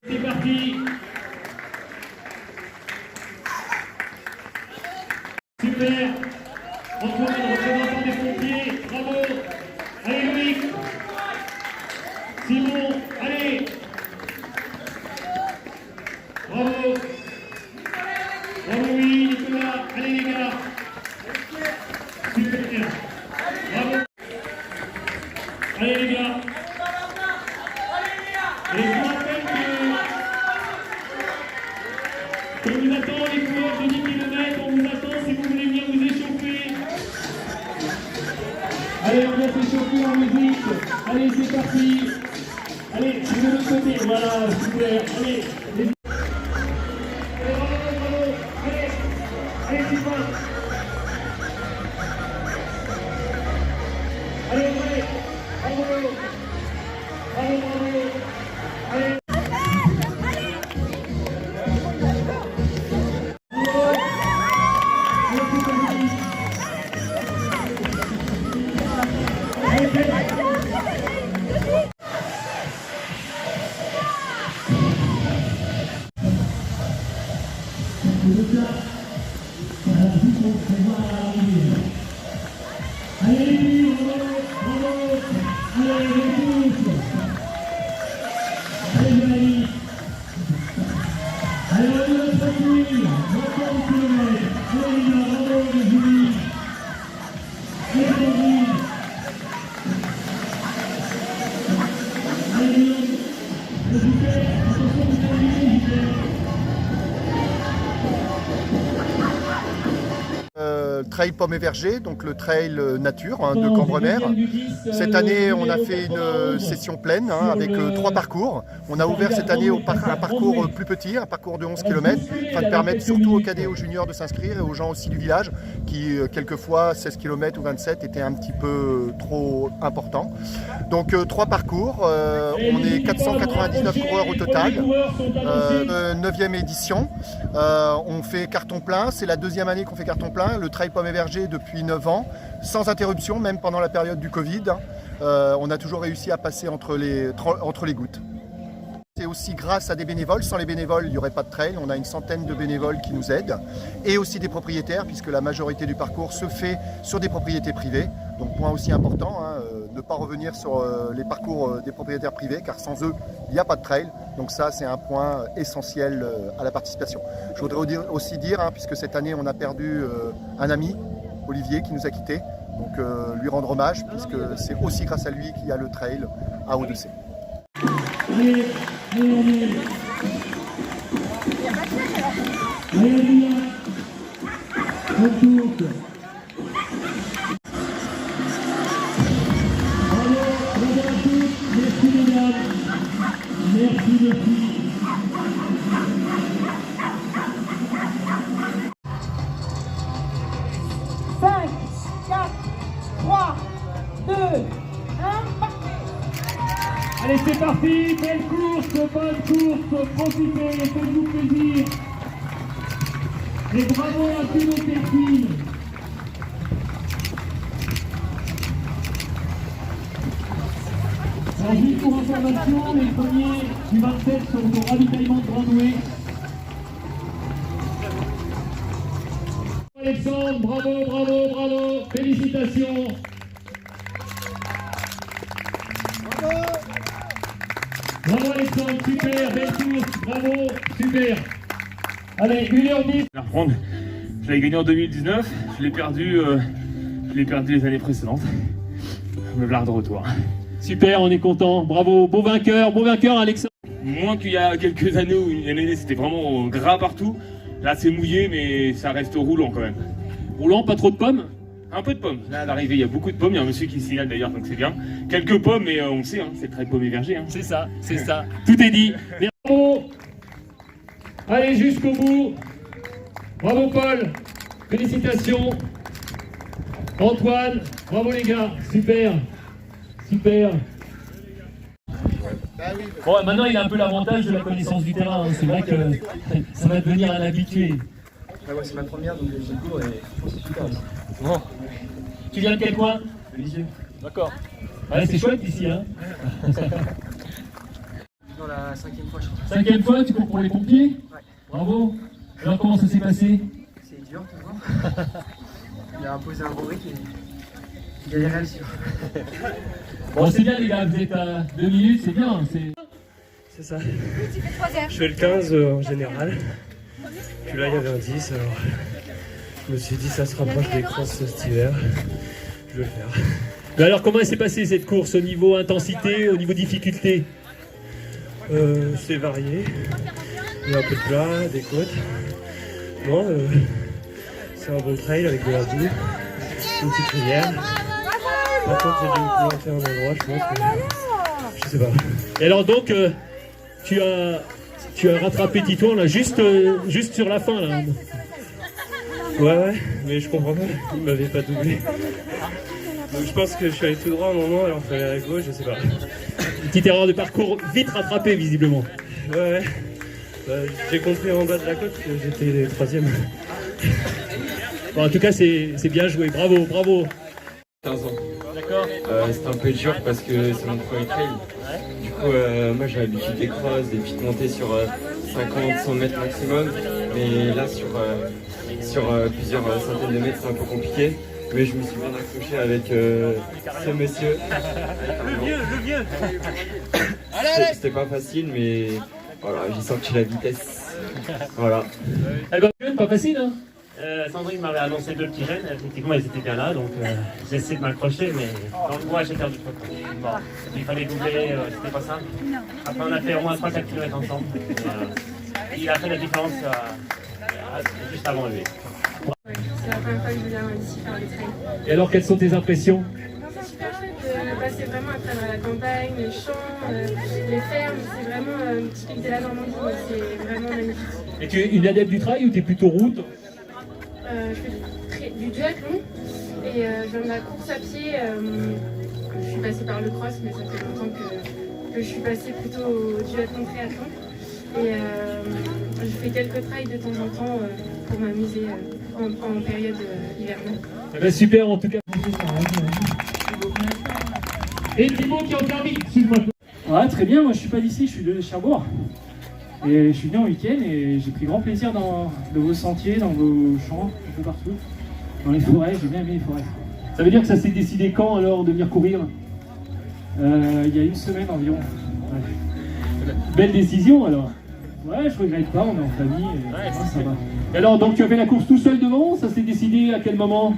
C'est parti. Super. Antoine, représentant des pompiers, bravo. Allez Loïc. Simon, allez. Bravo. Bravo oui, Nicolas. Allez les gars. Super. Bravo. Allez les gars. Et je vous rappelle qu'on vous attend les coureurs de 10 km, on vous attend si vous voulez venir vous échauffer. Allez, on vient s'échauffer en musique. Allez, c'est parti. Allez, je vais de l'autre côté. Voilà, super. Allez, les... Allez, bravo, bravo. Allez, allez, c'est pas. Allez, allez. Bravo. Bravo, bravo. Allez. Trail Pommes et Vergers, donc le trail nature de Cambremer. Cette année, on a fait une session pleine avec 3 parcours. On a ouvert cette année un parcours plus petit, un parcours de 11 km, afin de permettre surtout aux cadets et aux juniors de s'inscrire et aux gens aussi du village qui, quelquefois, 16 km ou 27 étaient un petit peu trop importants. Donc 3 parcours, on est 499 coureurs au total, 9e édition. On fait carton plein, c'est la 2e année qu'on fait carton plein. Le Trail Pommes et Vergers depuis 9 ans, sans interruption, même pendant la période du Covid. On a toujours réussi à passer entre les gouttes. C'est aussi grâce à des bénévoles. Sans les bénévoles, il n'y aurait pas de trail. On a une centaine de bénévoles qui nous aident. Et aussi des propriétaires, puisque la majorité du parcours se fait sur des propriétés privées. Donc point aussi important, ne pas revenir sur les parcours des propriétaires privés, car sans eux, il n'y a pas de trail. Donc ça, c'est un point essentiel à la participation. Je voudrais aussi dire, puisque cette année, on a perdu un ami, Olivier, qui nous a quittés. Donc lui rendre hommage, puisque c'est aussi grâce à lui qu'il y a le trail à Hauts-de-Sée. Allez, allez, allez, on tourne. Bravo, bravo à tous, merci mesdames, merci les filles. Cinq, 4, 3, 2, 1, partez. Allez, c'est parti, belle course, bonne course, profitez, faites-vous plaisir. Et bravo à tous nos techniques. Alors, juste pour information, les premiers du 27 sont au ravitaillement de Grandoué. Alexandre, bravo, bravo, bravo, félicitations. Bravo Alexandre, super, belle course, bravo, super. Allez, 1h10. Je l'avais gagné en 2019, je l'ai perdu les années précédentes. Me voilà de retour. Super, on est content, bravo, beau vainqueur Alexandre. Moins qu'il y a quelques années où une année c'était vraiment gras partout. Là c'est mouillé mais ça reste roulant quand même. Roulant, pas trop de pommes? Un peu de pommes. Là, à l'arrivée, il y a beaucoup de pommes. Il y a un monsieur qui signale d'ailleurs, donc c'est bien. Quelques pommes, mais on le sait, hein, c'est le trail paumé verger. Hein. C'est ça, c'est ça. Tout est dit. Bravo. Allez jusqu'au bout. Bravo Paul. Félicitations. Antoine. Bravo les gars. Super. Super. Bon, maintenant il a un peu l'avantage de la connaissance du terrain. Hein. C'est vrai que ça va devenir un habitué. Ah ouais, c'est ma première, donc j'ai cours et c'est super. Bon. Tu viens de quel coin? Lisieux. D'accord. Ouais, c'est chouette ici, hein. Dans la 5e fois, je crois. 5e fois, tu cours pour les pompiers? Ouais. Bravo. Alors comment ça s'est passé? C'est dur, toujours. Il a imposé un beau rythme et il galérait à le suivre. Bon, c'est bien les gars, vous êtes à 2 minutes, c'est bien. C'est ça. Je fais le 15 en général. Puis là, il y avait un 10, alors je me suis dit ça se rapproche des crosses cet hiver. Je vais le faire. Mais alors comment s'est passée cette course au niveau intensité, au niveau difficulté? C'est varié. Il y a un peu de plat, des côtes. Bon, c'est un bon trail avec de la boue, une petite rivière. Par contre, j'ai dû me planter un endroit, je pense, mais je sais pas. Et alors donc, tu as rattrapé Titouan là, juste sur la fin là. Ouais, mais je comprends pas, il m'avait pas doublé. Donc je pense que je suis allé tout droit à un moment, alors il fallait aller à gauche, je sais pas. Une petite erreur de parcours vite rattrapée visiblement. Ouais. J'ai compris en bas de la côte que j'étais 3e. Bon, en tout cas, c'est bien joué, bravo, bravo. 15 ans. D'accord. C'était un peu dur parce que c'est mon premier trail. Du coup, moi j'ai l'habitude des crosses, des petites montées sur 50-100 mètres maximum. Mais là, sur plusieurs centaines de mètres, c'est un peu compliqué. Mais je me suis bien accroché avec ce monsieur. Le vieux. C'était pas facile, mais voilà, j'ai sorti la vitesse. Voilà. Pas facile, hein? Sandrine m'avait annoncé 2 petits rennes, effectivement ils étaient bien là, donc j'ai essayé de m'accrocher, mais dans le bois j'ai perdu trop de temps. Bon, il fallait doubler, c'était pas simple. Après on a fait au moins 3-4 km ensemble. Il a fait la différence juste avant lui. C'est la première fois que je viens ici faire des trails. Et alors, quelles sont tes impressions? C'est super chouette de passer vraiment à travers la campagne, les champs, les fermes. C'est vraiment typique de la Normandie, c'est vraiment magnifique. Et tu es une adepte du trail ou tu es plutôt route? Je fais du duathlon et je viens de la course à pied. Je suis passée par le cross, mais ça fait longtemps que je suis passée plutôt au duathlon triathlon. Et je fais quelques trails de temps en temps pour m'amuser en période hivernale. Eh ben, super en tout cas. Et Thibaut qui a permis, excuse-moi. Ouais, très bien, moi je suis pas d'ici, je suis de Cherbourg. Et je suis venu en week-end et j'ai pris grand plaisir dans vos sentiers, dans vos champs, un peu partout. Dans les forêts, j'ai bien aimé les forêts. Ça veut dire que ça s'est décidé quand alors de venir courir? Il y a une semaine environ. Ouais. Belle décision alors. Ouais, je regrette pas, on est en famille, et ça va. Et alors donc tu as fait la course tout seul devant? Ça s'est décidé à quel moment?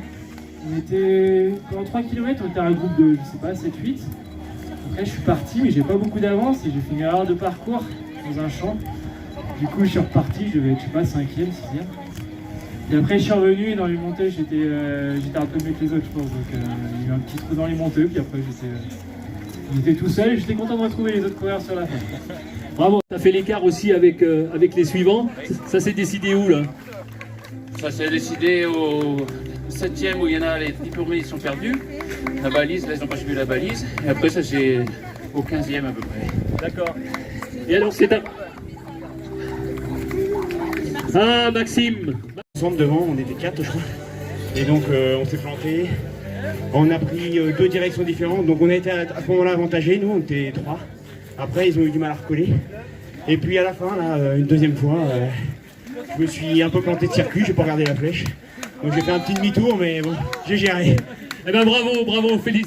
On était, pendant 3 km, on était un groupe de, je sais pas, 7-8. Après je suis parti, mais j'ai pas beaucoup d'avance et j'ai fait une erreur de parcours dans un champ. Du coup je suis reparti, je devais être, je sais pas, 5e, 6e. Et après je suis revenu et dans les montées j'étais un peu mieux que les autres je pense. Donc il y a eu un petit trou dans les montées, puis après j'étais tout seul et j'étais content de retrouver les autres coureurs sur la fin. Bravo. Tu as fait l'écart aussi avec les suivants. Ça s'est décidé où là? Ça s'est décidé au 7e où il y en a, les 10 premiers sont perdus. La balise, là ils n'ont pas suivi la balise. Et après ça c'est au 15e à peu près. D'accord. Et alors c'est un... Ah Maxime. Ensemble devant, on était 4 je crois. Et donc on s'est planté. On a pris 2 directions différentes. Donc on a été à ce moment-là avantagés, nous on était 3. Après ils ont eu du mal à recoller. Et puis à la fin, là, une deuxième fois, je me suis un peu planté de circuit, j'ai pas regardé la flèche. Donc j'ai fait un petit demi-tour, mais bon, j'ai géré. Eh ben bravo, bravo, félicitations.